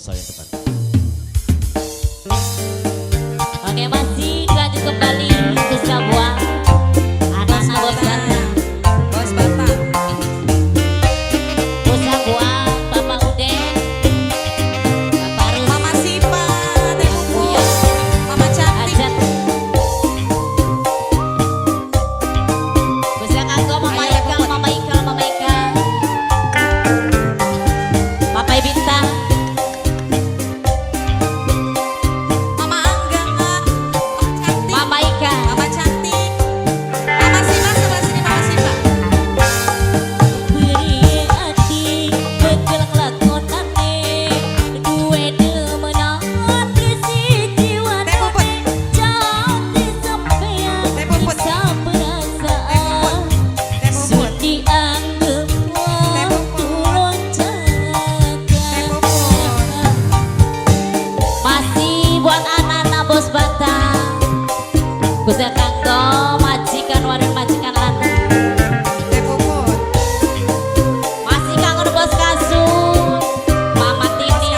nuansa yang tepat. Oke, masih lanjut kembali ke sebuah anak bos Batam. Bos Batam. Bos sebuah Bapak Uden, Bapak Rus, Mama Sipa, Teh Puput, Iya. Mama Cantik. Ajat. Bos Kakak, Mama Ayo, Ika, Puput. Mama Ika, Mama Ika, Papa Bintang. Mama Angga, Mama Cantik. Mama Ika. Mama Cantik. Mama Sipa sebelah sini, Mama Sipa. Beri hati begelang lakonane duwe demenan resi jiwa Teh Puput. jati sampean Teh Puput. bisa perasaan Teh Puput. sudi anggap waktu lonjakan masih buat anak-anak bos Batam kuda kanggo majikan wadah majikan lanang Teh Puput. masih kangen bos kasur Mama Tini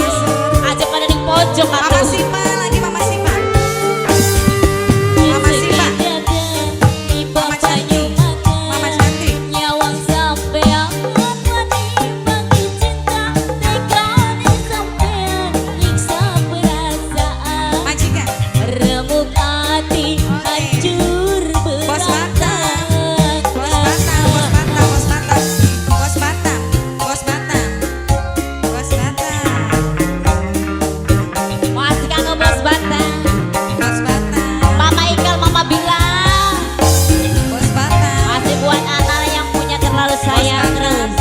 aja pada di pojok Mama atuh. Sipa lagi, Mama Sipa. Mama Sipa. Mama Cantik. Mama Cantik. Nyawang sampean bagi cinta tekani sampean nyiksa perasaan Majikan. remuk hati hancur Bos Batam. berantakan. Bos Batam, Bos Batam. Bos Batam. Bos Batam. Bos Batam. Masih kangen bos Batam. Bos Batam. Mama Ikal, Mama bilang Bos Batam. masih buat anak yang punya terlalu sayang terus.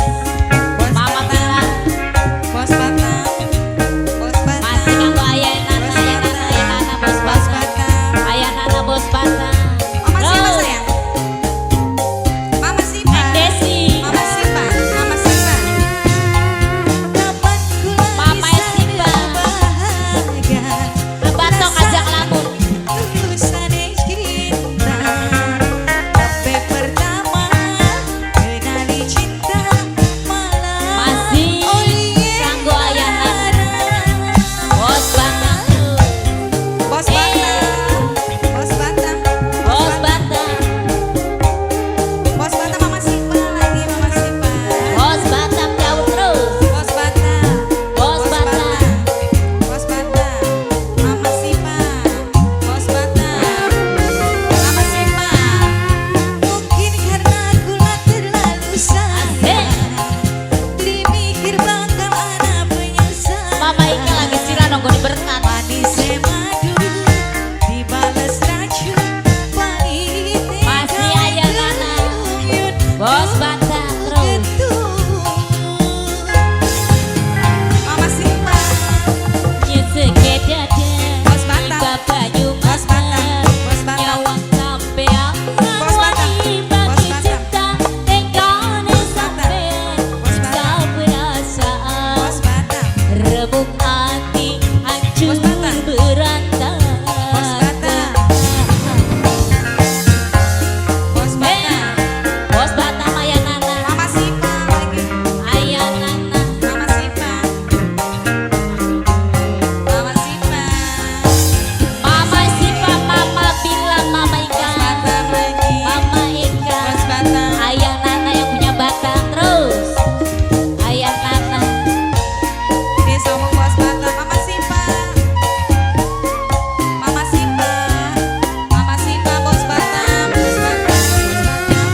Bos Mama Batam. bilang Bos Batam. Bos Batam. masih kanggo ayah nana, bos Bos Batam. Batam. Ayah nana bos Batam. Mama siapa Terus, sayang? Mama Sipa. Neng Desi. Mama Sipa. Mama Sipa. Kapan ku Mama bisa Sipa. berbahagia Batok ajak lamun. tulusan cinta. Sampai pertama kenali cinta malam. Masih Oh iya. kanggo ayah nana, bos Batam. Bos Batam. Bos Batam. Bos Batam. Bos Batam, Mama Sipa lagi, Mama Sipa. Bos Batam jauh terus. Bos Batam. Bos Batam. Bos Batam. Mama Sipa. Bos Batam. Mama Sipa. Mungkin karena gula terlalu sayang, dimikir bakal ada penyesalan. Mama Ika lagi sila nunggu di berkat. Manis madu dibalas racun, pahit Masih ayah nana, kuyut. bos Batam terus. Mama Sipa. Nyeseke dada Bos Batam. Iba banyu Bos Batam. Bos Batam. Nyawang sampean Bos Batam. Wani Bos bagi Batam. cinta Tekane sampean Bos Nyiksa Batam. perasaan Bos Batam. Remuk hati hancur Bos Batam. berantakan. Bos Batam. Bos Batam. Bos Batam ayah nana, Mama Sipa lagi. ayah nana. Mama Sipa. Mama Sipa. Mama Sipa, Mama bilang Mama Bos Ika, Batam lagi. Mama Ika. Bos Batam. Ayah Nana yang punya Batam terus. Ayah Nana. Ini sambung Bos Batam. Mama Sipa. Mama Sipa. Mama Sipa. Bos Batam. Bos Batam. Bos Batam.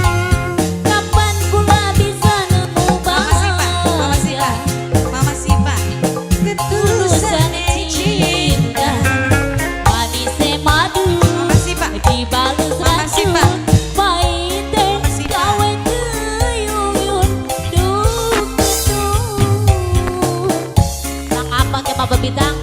Kapan pula bisa nemu Mama Sipa. Mama Sipa. Mama Sipa. Ketulusan cinta. Manis madu Mama Sipa. dibalus Mama racun. Sipa. Pahite Mama Sipa. gawe keyuyun duk. Nak apa ke Papa Bintang?